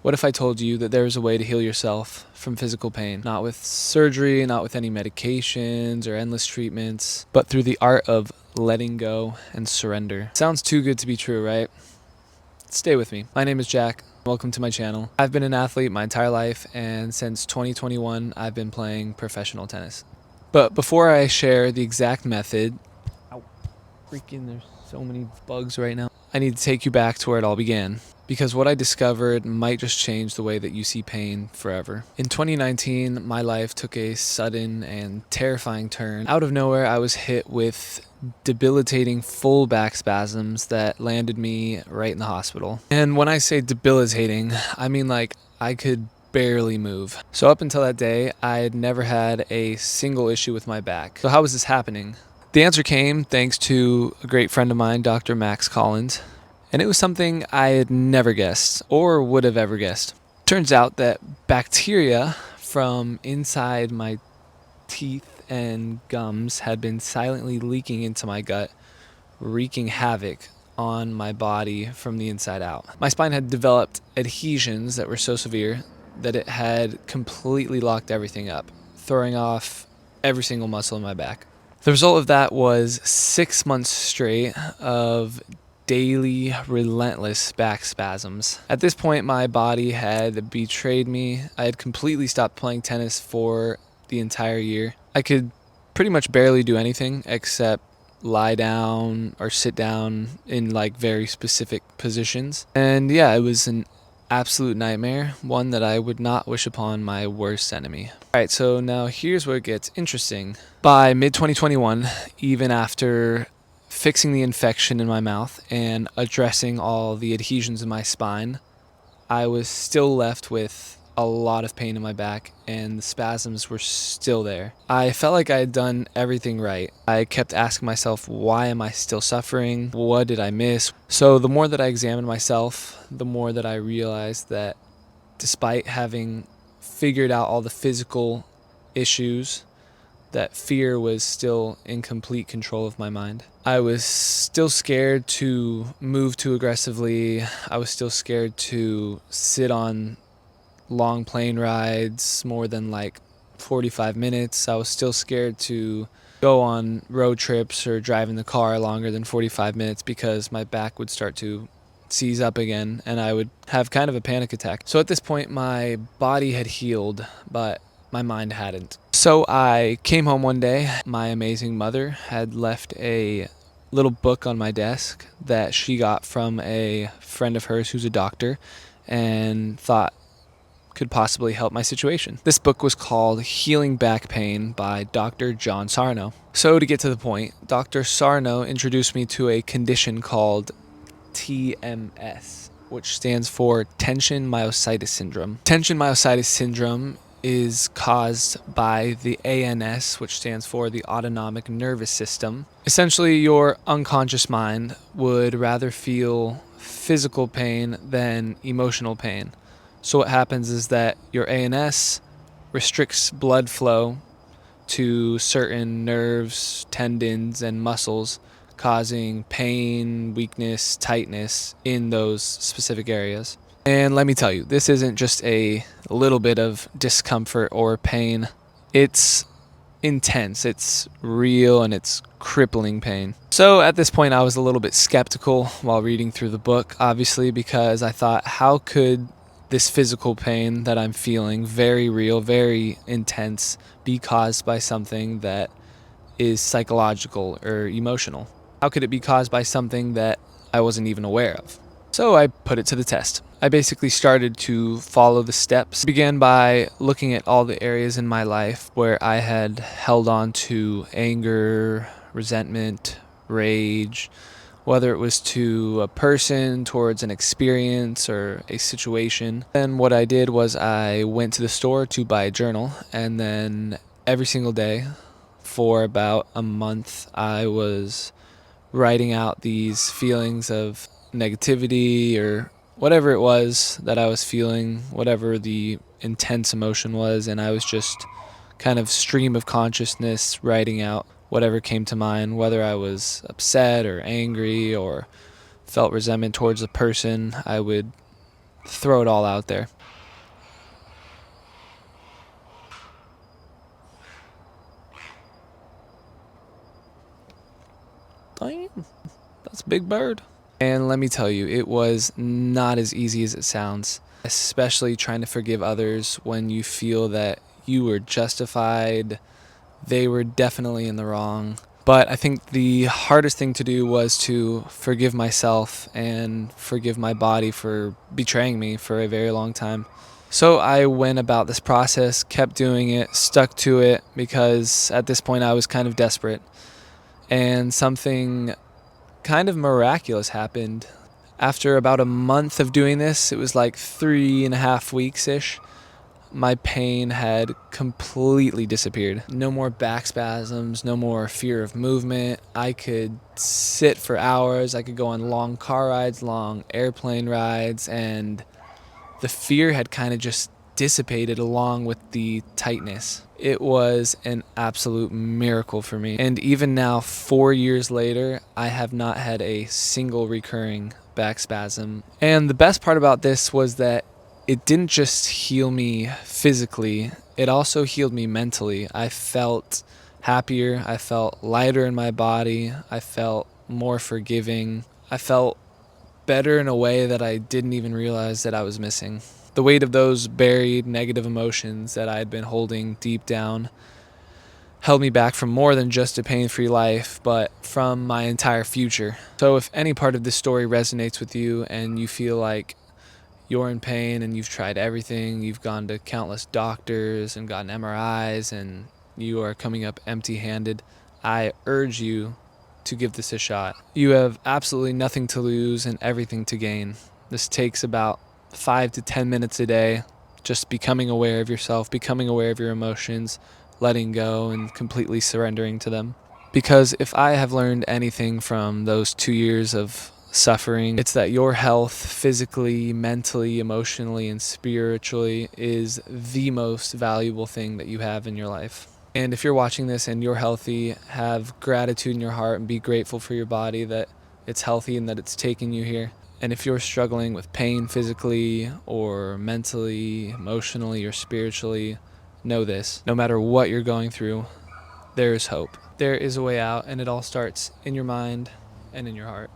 What if I told you that there is a way to heal yourself from physical pain? Not with surgery, not with any medications or endless treatments, but through the art of letting go and surrender. Sounds too good to be true, right? Stay with me. My name is Jack. Welcome to my channel. I've been an athlete my entire life, and since 2021, I've been playing professional tennis. But before I share the exact method, freaking there's so many bugs right now. I need to take you back to where it all began, because what I discovered might just change the way that you see pain forever. In 2019, my life took a sudden and terrifying turn. Out of nowhere, I was hit with debilitating full back spasms that landed me right in the hospital. And when I say debilitating, I mean like I could barely move. So up until that day, I had never had a single issue with my back. So how was this happening? The answer came thanks to a great friend of mine, Dr. Max Collins, and it was something I had never guessed or would have ever guessed. Turns out that bacteria from inside my teeth and gums had been silently leaking into my gut, wreaking havoc on my body from the inside out. My spine had developed adhesions that were so severe that it had completely locked everything up, throwing off every single muscle in my back. The result of that was 6 months straight of daily, relentless back spasms. At this point, my body had betrayed me. I had completely stopped playing tennis for the entire year. I could pretty much barely do anything except lie down or sit down in like very specific positions. And yeah, it was an absolute nightmare, one that I would not wish upon my worst enemy. Alright, so now here's where it gets interesting. By mid-2021, even after fixing the infection in my mouth and addressing all the adhesions in my spine, I was still left with a lot of pain in my back, and the spasms were still there. I felt like I had done everything right. I kept asking myself, why am I still suffering? What did I miss? So the more that I examined myself, the more that I realized that despite having figured out all the physical issues, that fear was still in complete control of my mind. I was still scared to move too aggressively. I was still scared to sit on long plane rides more than like 45 minutes. I was still scared to go on road trips or drive in the car longer than 45 minutes because my back would start to seize up again and I would have kind of a panic attack. So at this point, my body had healed, but my mind hadn't. So I came home one day. My amazing mother had left a little book on my desk that she got from a friend of hers who's a doctor and thought could possibly help my situation. This book was called Healing Back Pain by Dr. John Sarno. So to get to the point, Dr. Sarno introduced me to a condition called TMS, which stands for tension myositis syndrome. Tension myositis syndrome is caused by the ANS, which stands for the autonomic nervous system. Essentially, your unconscious mind would rather feel physical pain than emotional pain. So what happens is that your ANS restricts blood flow to certain nerves, tendons, and muscles, causing pain, weakness, tightness in those specific areas. And let me tell you, this isn't just a little bit of discomfort or pain. It's intense, it's real, and it's crippling pain. So at this point, I was a little bit skeptical while reading through the book, obviously, because I thought, how could this physical pain that I'm feeling, very real, very intense, be caused by something that is psychological or emotional? How could it be caused by something that I wasn't even aware of? So I put it to the test. I basically started to follow the steps. I began by looking at all the areas in my life where I had held on to anger, resentment, rage, whether it was to a person, towards an experience, or a situation. And what I did was I went to the store to buy a journal, and then every single day for about a month I was writing out these feelings of negativity or whatever it was that I was feeling, whatever the intense emotion was, and I was just kind of stream of consciousness writing out whatever came to mind, whether I was upset or angry or felt resentment towards a person. I would throw it all out there. That's a big bird. And let me tell you, it was not as easy as it sounds, especially trying to forgive others when you feel that you were justified. They were definitely in the wrong. But I think the hardest thing to do was to forgive myself and forgive my body for betraying me for a very long time. So I went about this process, kept doing it, stuck to it, because at this point I was kind of desperate. And something kind of miraculous happened. After about a month of doing this, it was like 3.5 weeks-ish, my pain had completely disappeared. No more back spasms, no more fear of movement. I could sit for hours, I could go on long car rides, long airplane rides, and the fear had kind of just dissipated along with the tightness. It was an absolute miracle for me. And even now, 4 years later, I have not had a single recurring back spasm. And the best part about this was that it didn't just heal me physically, it also healed me mentally. I felt happier, I felt lighter in my body, I felt more forgiving, I felt better in a way that I didn't even realize that I was missing. The weight of those buried negative emotions that I had been holding deep down held me back from more than just a pain-free life, but from my entire future. So if any part of this story resonates with you and you feel like you're in pain and you've tried everything, you've gone to countless doctors and gotten MRIs and you are coming up empty-handed, I urge you to give this a shot. You have absolutely nothing to lose and everything to gain. This takes about 5 to 10 minutes a day, just becoming aware of yourself, becoming aware of your emotions, letting go and completely surrendering to them. Because if I have learned anything from those 2 years of suffering, it's that your health, physically, mentally, emotionally, and spiritually, is the most valuable thing that you have in your life. And if you're watching this and you're healthy, have gratitude in your heart and be grateful for your body that it's healthy and that it's taken you here. And if you're struggling with pain physically or mentally, emotionally, or spiritually, know this. No matter what you're going through, there is hope. There is a way out, and it all starts in your mind and in your heart.